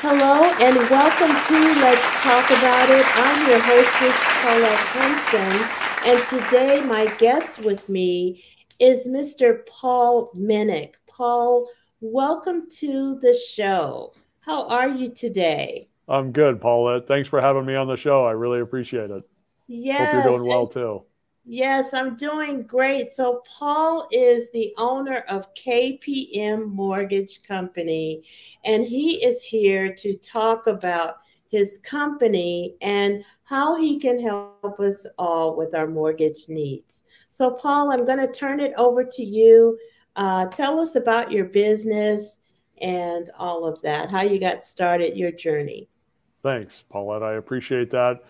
Hello and welcome to Let's Talk About It. I'm your hostess, Paulette Henson, and today my guest with me is Mr. Paul Minnick. Paul, welcome to the show. How are you today? I'm good, Paulette. Thanks for having me on the show. I really appreciate it. Hope you're Yes, doing well too. yes, I'm doing great. So, Paul is the owner of KPM Mortgage Company, and he is here to talk about his company and how he can help us all with our mortgage needs. So, Paul, I'm going to turn it over to you. Tell us about your business and all of that, how you got started, your journey. Thanks, Paulette. I appreciate that.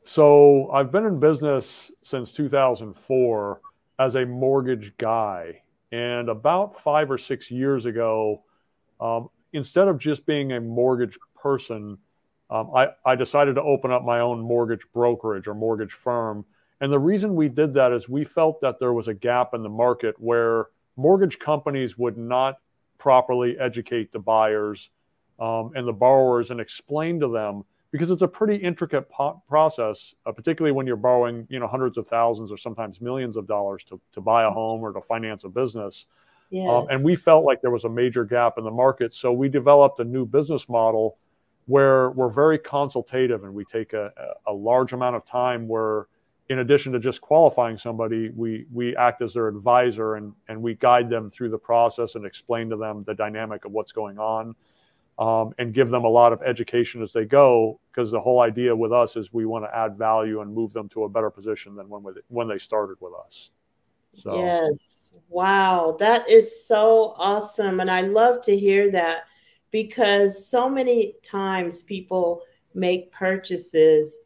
So I've been in business since 2004 as a mortgage guy. And about 5 or 6 years ago, instead of just being a mortgage person, I decided to open up my own mortgage brokerage or mortgage firm. And the reason we did that is we felt that there was a gap in the market where mortgage companies would not properly educate the buyers and the borrowers and explain to them, because it's a pretty intricate process, particularly when you're borrowing, hundreds of thousands or sometimes millions of dollars to buy a home or to finance a business. And Yes. we felt like there was a major gap in the market. So we developed a new business model where we're very consultative, and we take a large amount of time where, in addition to just qualifying somebody, we act as their advisor, and we guide them through the process and explain to them the dynamic of what's going on, and give them a lot of education as they go, because the whole idea with us is we want to add value and move them to a better position than when they started with us. So, Yes. Wow. That is so awesome. And I love to hear that because so many times people make purchases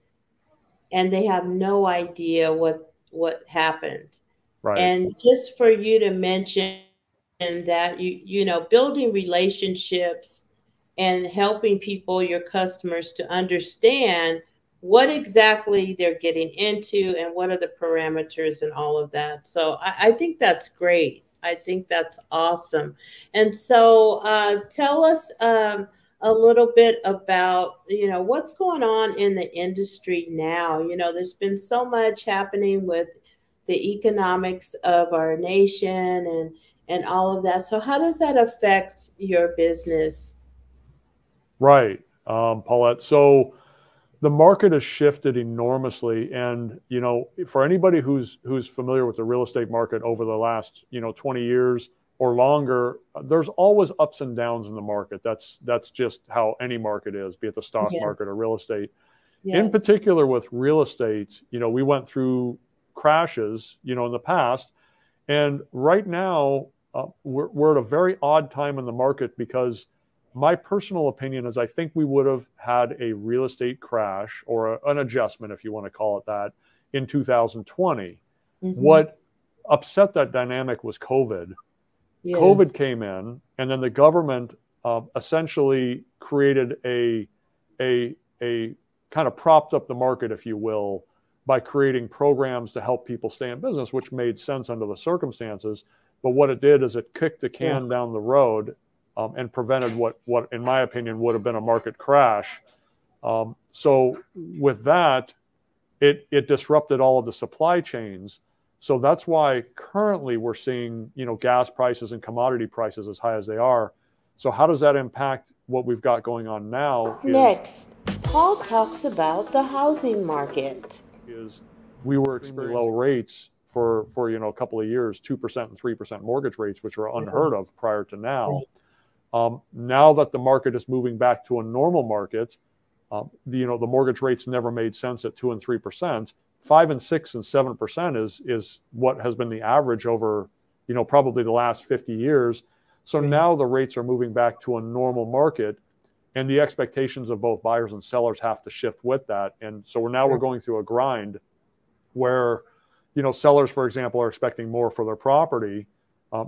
and they have no idea what happened. right. And just for you to mention that building relationships and helping people, your customers, to understand what exactly they're getting into and what are the parameters and all of that. So I think that's great. I think that's awesome. And so tell us a little bit about, what's going on in the industry now. There's been so much happening with the economics of our nation and all of that. So how does that affect your business? Right, Paulette. So the market has shifted enormously, and for anybody who's familiar with the real estate market over the last 20 years or longer, there's always ups and downs in the market. That's just how any market is, be it the stock Yes, market or real estate. In yes, particular, with real estate, we went through crashes, in the past, and right now we're at a very odd time in the market, because my personal opinion is I think we would have had a real estate crash, or an adjustment, if you want to call it that, in 2020. hmm, What upset that dynamic was COVID. COVID yes, came in, and then the government essentially created a kind of propped up the market, if you will, by creating programs to help people stay in business, which made sense under the circumstances. But what it did is it kicked the yeah, can down the road, and prevented what, in my opinion, would have been a market crash. So with that, it disrupted all of the supply chains. So that's why currently we're seeing gas prices and commodity prices as high as they are. So how does that impact what we've got going on now? next, Paul talks about the housing market. Is we were experiencing low rates for a couple of years, 2% and 3% mortgage rates, which are Right, unheard of prior to now. right, Now that the market is moving back to a normal market, the mortgage rates never made sense at 2 and 3%. 5 and 6 and 7% is what has been the average over probably the last 50 years. So right, now the rates are moving back to a normal market, and the expectations of both buyers and sellers have to shift with that. And so we're right, going through a grind where sellers, for example, are expecting more for their property,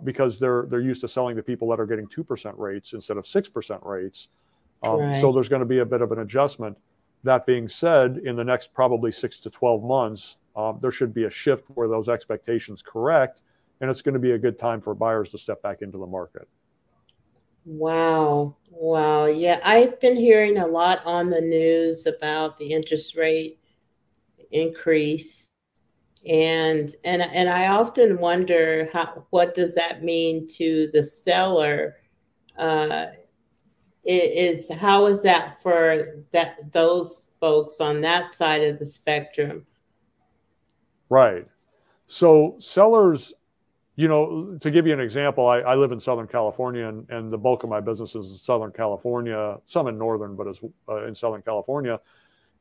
because they're used to selling to people that are getting 2% rates instead of 6% rates. So right. there's going to be a bit of an adjustment. That being said, in the next probably 6 to 12 months, there should be a shift where those expectations correct, and it's going to be a good time for buyers to step back into the market. Wow. Wow. Yeah, I've been hearing a lot on the news about the interest rate increase. And I often wonder what does that mean to the seller? Uh, is how is that for those folks on that side of the spectrum? Right. So sellers, to give you an example, I live in Southern California, and the bulk of my business is in Southern California, some in Northern, but as in Southern California.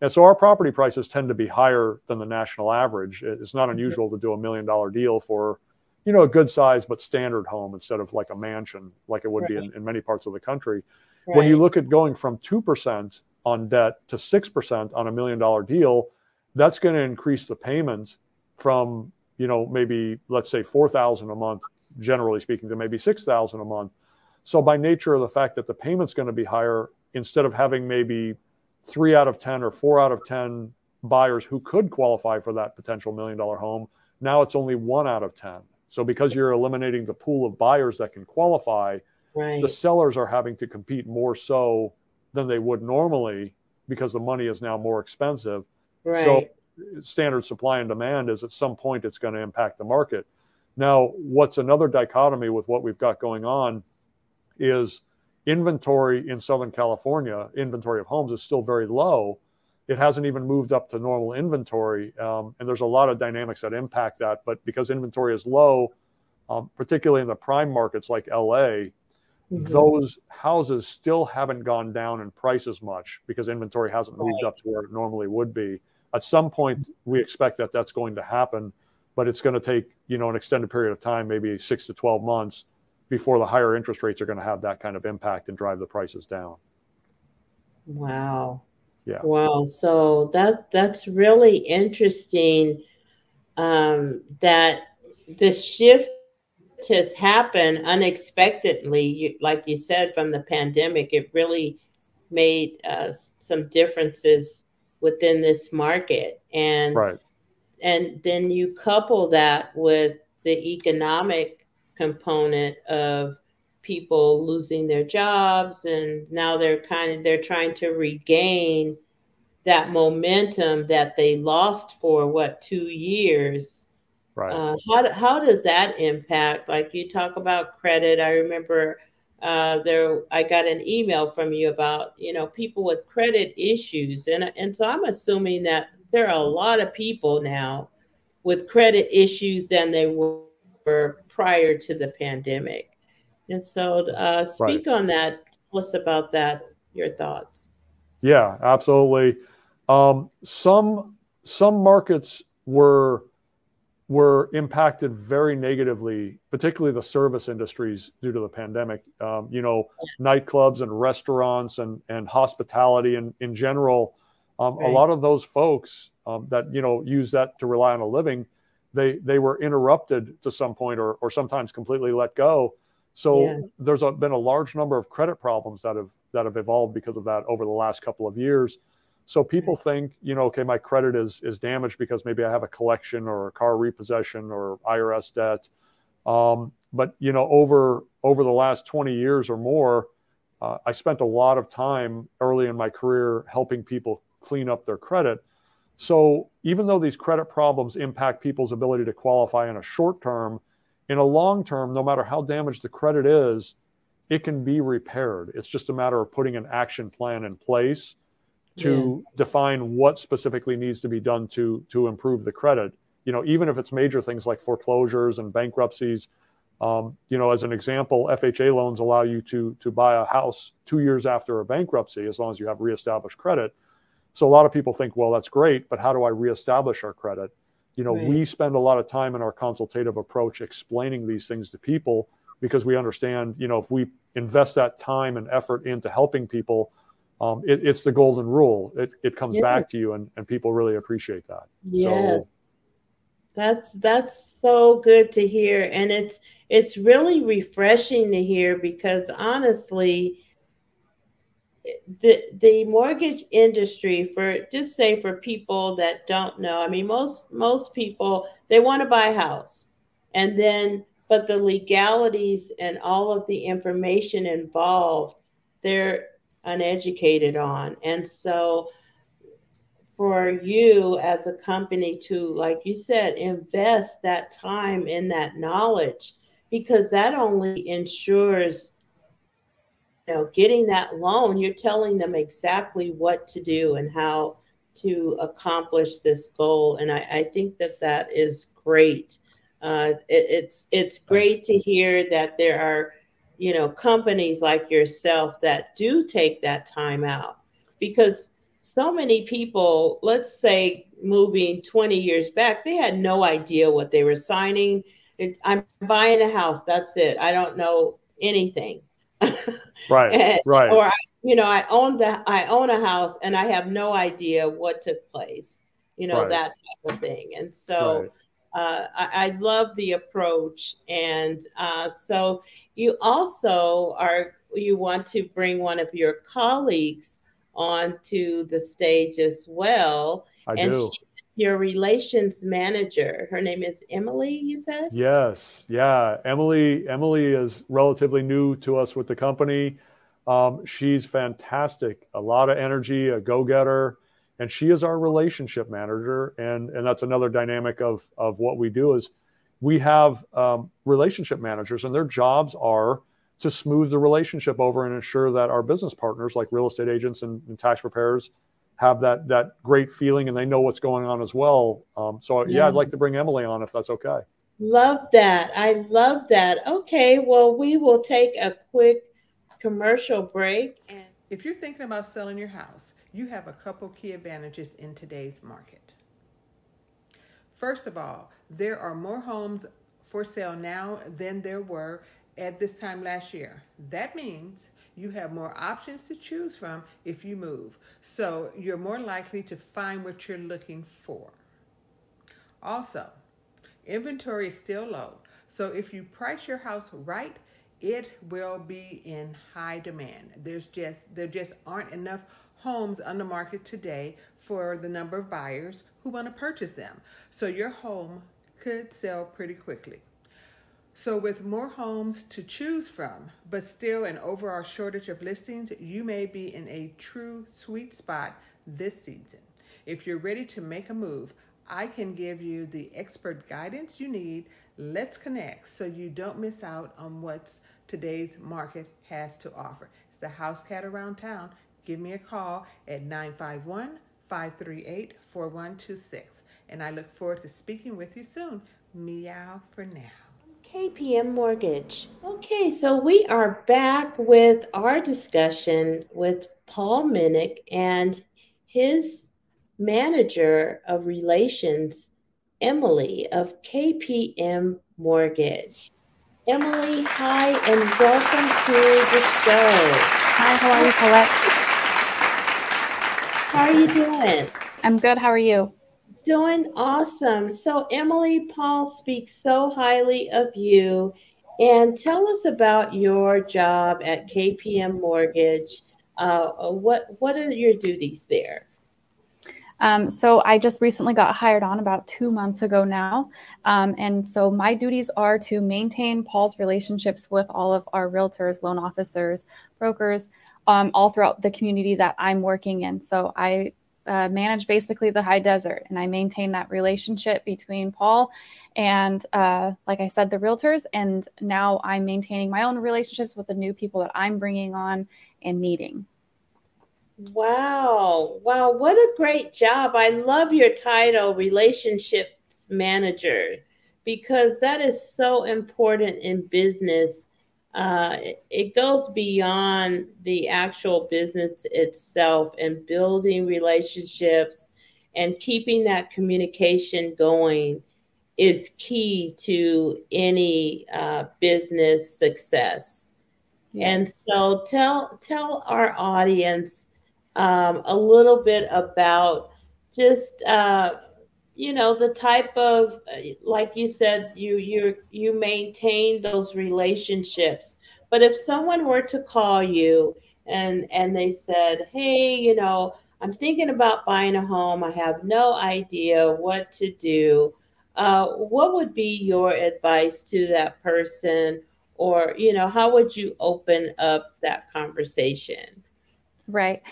And so our property prices tend to be higher than the national average. It's not unusual to do $1 million deal for, a good size but standard home instead of like a mansion, like it would be Right. in many parts of the country. When you Right. look at going from 2% on debt to 6% on $1 million deal, that's going to increase the payment from, maybe let's say 4,000 a month, generally speaking, to maybe 6,000 a month. So by nature of the fact that the payment's going to be higher, instead of having maybe 3 out of 10 or 4 out of 10 buyers who could qualify for that potential $1 million home, now it's only 1 out of 10. So because you're eliminating the pool of buyers that can qualify, the Right. sellers are having to compete more so than they would normally because the money is now more expensive. So Right. standard supply and demand is at some point it's going to impact the market. Now, what's another dichotomy with what we've got going on is inventory in Southern California, inventory of homes is still very low. It hasn't even moved up to normal inventory. And there's a lot of dynamics that impact that. But because inventory is low, particularly in the prime markets like LA, Hmm. those houses still haven't gone down in price as much because inventory hasn't moved Right. up to where it normally would be. At some point, we expect that that's going to happen, but it's going to take, an extended period of time, maybe 6 to 12 months, before the higher interest rates are going to have that kind of impact and drive the prices down. Wow. Yeah. Wow. So that's really interesting, that the shift has happened unexpectedly. Like you said, from the pandemic, it really made some differences within this market. Right. And then you couple that with the economic component of people losing their jobs, and now they're trying to regain that momentum that they lost for what, 2 years. Right. How does that impact? Like you talk about credit. I remember there I got an email from you about people with credit issues, and so I'm assuming that there are a lot of people now with credit issues than they were prior to the pandemic. And so, Right. speak on that. Tell us about that. Your thoughts. Yeah, absolutely. Some markets were impacted very negatively, particularly the service industries due to the pandemic. Nightclubs and restaurants and hospitality and in general, a Right. lot of those folks that use that to rely on a living, they were interrupted to some point or sometimes completely let go. So Yes. there's been a large number of credit problems that have evolved because of that over the last couple of years. So people Right. think, okay, my credit is damaged because maybe I have a collection or a car repossession or IRS debt. But over the last 20 years or more, I spent a lot of time early in my career helping people clean up their credit. So even though these credit problems impact people's ability to qualify in a short term, in a long term, no matter how damaged the credit is, it can be repaired. It's just a matter of putting an action plan in place to Yes. define what specifically needs to be done to improve the credit. Even if it's major things like foreclosures and bankruptcies. As an example, FHA loans allow you to buy a house 2 years after a bankruptcy as long as you have reestablished credit. So a lot of people think, well, that's great, but how do I reestablish our credit? We Right. spend a lot of time in our consultative approach explaining these things to people because we understand, if we invest that time and effort into helping people, it's the golden rule. It comes back Yes. to you, and people really appreciate that. So, Yes. That's so good to hear, and it's really refreshing to hear because honestly, the mortgage industry, for just say for people that don't know, I mean most people, they want to buy a house, and then but the legalities and all of the information involved, they're uneducated on. And so for you as a company to, like you said, invest that time in that knowledge, because that only ensures, getting that loan, you're telling them exactly what to do and how to accomplish this goal. And I think that that is great. It's Thanks. great to hear that there are, companies like yourself that do take that time out, because so many people, let's say moving 20 years back, they had no idea what they were signing. I'm buying a house. That's it. I don't know anything. Right, And, right, or I own a house and I have no idea what took place, right, that type of thing. And so right. I love the approach. And so you want to bring one of your colleagues onto the stage as well, I and do. she's your relations manager. Her name is Emily, you said? Yes, yeah. Emily is relatively new to us with the company. She's fantastic, a lot of energy, a go-getter, and she is our relationship manager. And that's another dynamic of what we do is we have relationship managers, and their jobs are to smooth the relationship over and ensure that our business partners, like real estate agents and tax preparers, have that great feeling and they know what's going on as well. So yeah, I'd like to Yes. bring Emily on if that's okay. Love that. I love that. Okay, well, we will take a quick commercial break. And If you're thinking about selling your house, you have a couple key advantages in today's market. First of all, there are more homes for sale now than there were at this time last year. That means you have more options to choose from if you move, so you're more likely to find what you're looking for. Also, inventory is still low, so if you price your house right, it will be in high demand. There just aren't enough homes on the market today for the number of buyers who want to purchase them. So your home could sell pretty quickly. So with more homes to choose from, but still an overall shortage of listings, you may be in a true sweet spot this season. If you're ready to make a move, I can give you the expert guidance you need. Let's connect so you don't miss out on what today's market has to offer. It's the House Cat Around Town. Give me a call at 951-538-4126. And I look forward to speaking with you soon. Meow for now. KPM Mortgage. Okay, so we are back with our discussion with Paul Minnick and his manager of relations, Emily of KPM Mortgage. Emily, hi, and welcome to the show. Hi, how are you, Paulette? How are you doing? I'm good. How are you? Doing awesome. So, Emily, Paul speaks so highly of you. And tell us about your job at KPM Mortgage. What are your duties there? So I just recently got hired on about 2 months ago now. And so my duties are to maintain Paul's relationships with all of our realtors, loan officers, brokers, all throughout the community that I'm working in. So I manage basically the high desert, and I maintain that relationship between Paul and, like I said, the realtors. And now I'm maintaining my own relationships with the new people that I'm bringing on and meeting. Wow. Wow. What a great job. I love your title, Relationships Manager, because that is so important in business. It goes beyond the actual business itself, and building relationships and keeping that communication going is key to any business success. Yeah. And so tell our audience a little bit about just the type of like you said, you maintain those relationships. But if someone were to call you and they said, hey, I'm thinking about buying a home, I have no idea what to do, what would be your advice to that person? Or, how would you open up that conversation? Right.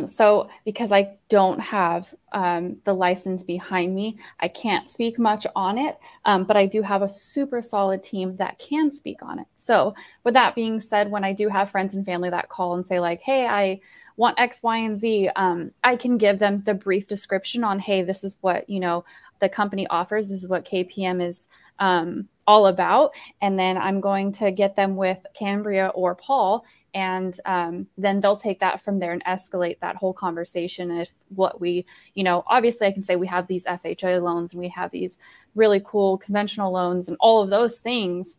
So because I don't have the license behind me, I can't speak much on it. But I do have a super solid team that can speak on it. So with that being said, when I do have friends and family that call and say like, hey, I want X, Y, and Z, I can give them the brief description on, hey, this is what, the company offers. This is what KPM is all about. And then I'm going to get them with Cambria or Paul. And then they'll take that from there and escalate that whole conversation. If what we, obviously I can say we have these FHA loans and we have these really cool conventional loans and all of those things.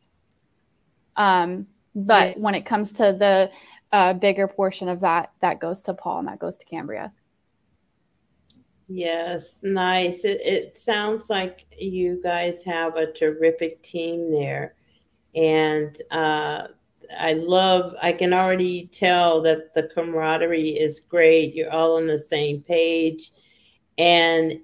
But Yes. when it comes to the bigger portion of that, that goes to Paul and that goes to Cambria. Yes, nice. It sounds like you guys have a terrific team there. And I can already tell that the camaraderie is great. You're all on the same page. And,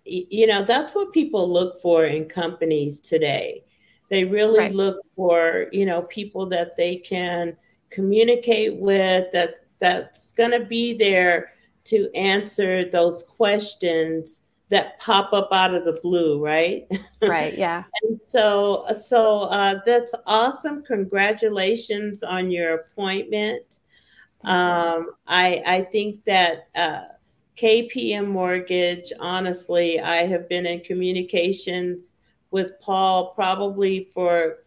that's what people look for in companies today. They really Right. look for, people that they can communicate with, that's going to be there to answer those questions that pop up out of the blue, right? Right. Yeah. And so that's awesome. Congratulations on your appointment. I think that KPM Mortgage, honestly, I have been in communications with Paul probably for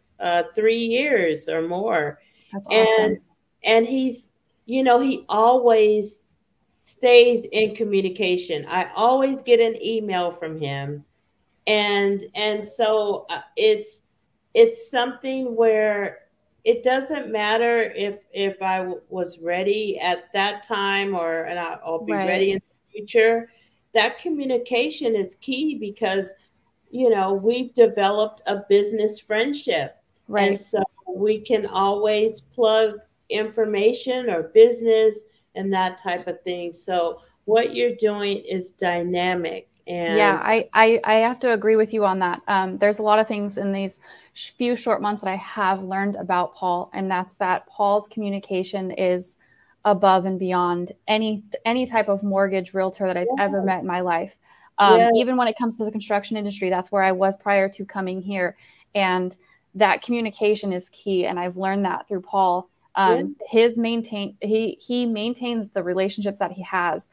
3 years or more. That's awesome. And he's, he always stays in communication. I always get an email from him. And so it's something where it doesn't matter if I was ready at that time and I'll be Right. ready in the future. That communication is key because we've developed a business friendship. Right. And so we can always plug information or business and that type of thing. So what you're doing is dynamic. And yeah, I have to agree with you on that. There's a lot of things in these few short months that I have learned about Paul, and that's that Paul's communication is above and beyond any type of mortgage realtor that I've ever met in my life. Even when it comes to the construction industry, that's where I was prior to coming here. And that communication is key. And I've learned that through Paul. He maintains the relationships that he has.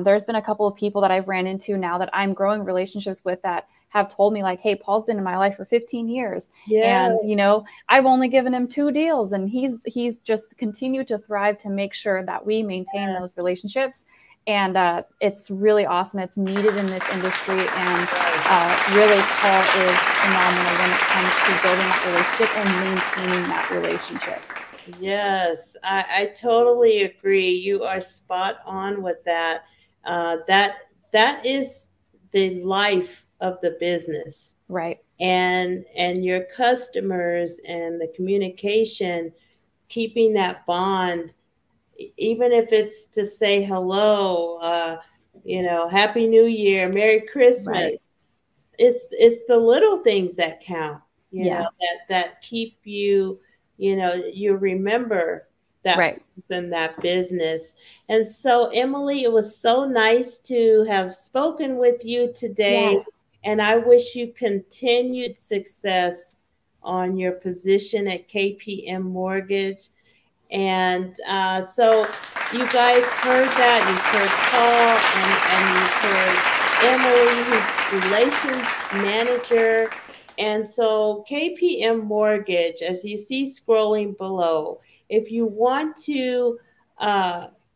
There's been a couple of people that I've ran into now that I'm growing relationships with that have told me like, hey, Paul's been in my life for 15 years. Yes. And, I've only given him 2 deals and he's just continued to thrive to make sure that we maintain those relationships. And it's really awesome. It's needed in this industry. And really, Paul is phenomenal when it comes to building that relationship and maintaining that relationship. Yes, I totally agree. You are spot on with that. That is the life of the business. Right. And your customers and the communication, keeping that bond, even if it's to say hello, Happy New Year, Merry Christmas. Right. It's the little things that count, that keep you, you remember that in that business. And so, Emily, it was so nice to have spoken with you today. Yeah. And I wish you continued success on your position at KPM Mortgage. And so you guys heard that. You heard Paul and you heard Emily, who's relations manager. And so KPM Mortgage, as you see scrolling below, if you want to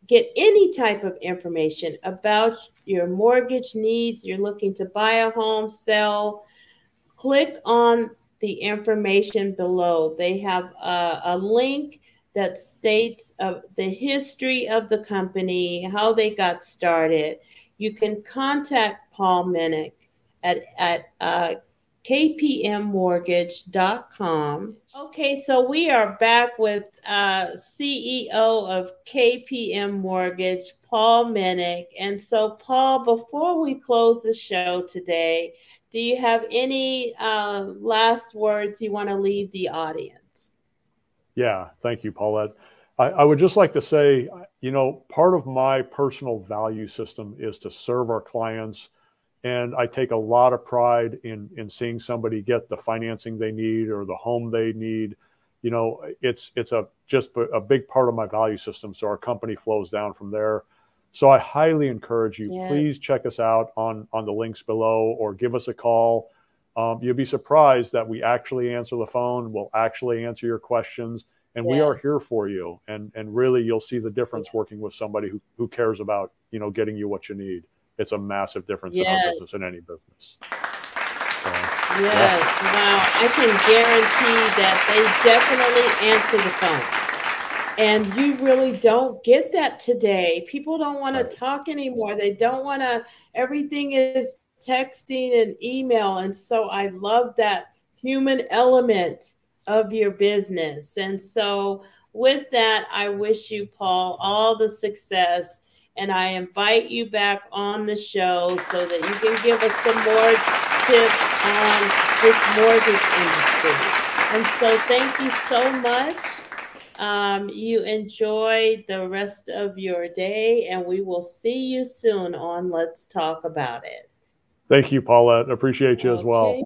get any type of information about your mortgage needs, you're looking to buy a home, sell, click on the information below. They have a link that states the history of the company, how they got started. You can contact Paul Minnick at kpmmortgage.com. Okay, so we are back with CEO of KPM Mortgage, Paul Minnick. And so, Paul, before we close the show today, do you have any last words you want to leave the audience? Yeah, thank you, Paulette. I would just like to say, part of my personal value system is to serve our clients. And I take a lot of pride in seeing somebody get the financing they need or the home they need. It's just a big part of my value system. So our company flows down from there. So I highly encourage you, please check us out on the links below or give us a call. You'll be surprised that we actually answer the phone. We'll actually answer your questions, and we are here for you. And really, you'll see the difference working with somebody who cares about, getting you what you need. It's a massive difference in our business, in any business. So, wow. I can guarantee that they definitely answer the phone. And you really don't get that today. People don't want to talk anymore. They don't want to, everything is texting and email. And so I love that human element of your business. And so with that, I wish you, Paul, all the success. And I invite you back on the show so that you can give us some more tips on this mortgage industry. And so thank you so much. You enjoy the rest of your day, and we will see you soon on Let's Talk About It. Thank you, Paulette. Appreciate you as well.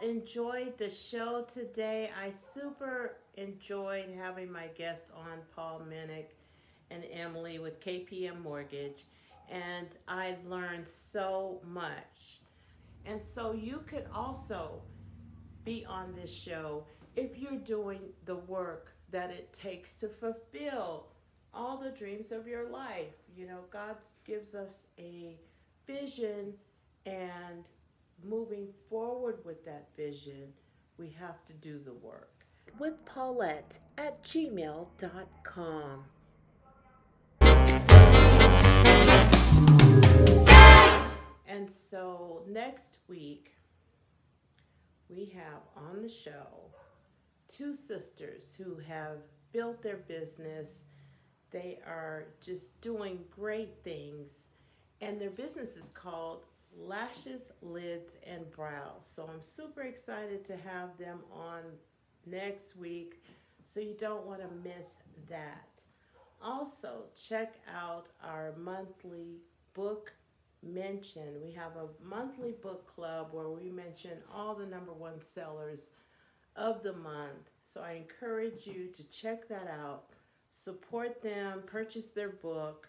enjoyed the show today. I super enjoyed having my guest on, Paul Minnick and Emily with KPM Mortgage, and I've learned so much. And so you could also be on this show if you're doing the work that it takes to fulfill all the dreams of your life. You know, God gives us a vision, and moving forward with that vision, we have to do the work. With Paulette at gmail.com. And so next week, we have on the show two sisters who have built their business. They are just doing great things, and their business is called Lashes, Lids, and Brows. So I'm super excited to have them on next week, so you don't want to miss that. Also, check out our monthly book mention. We have a monthly book club where we mention all the #1 sellers of the month. So I encourage you to check that out, support them, purchase their book.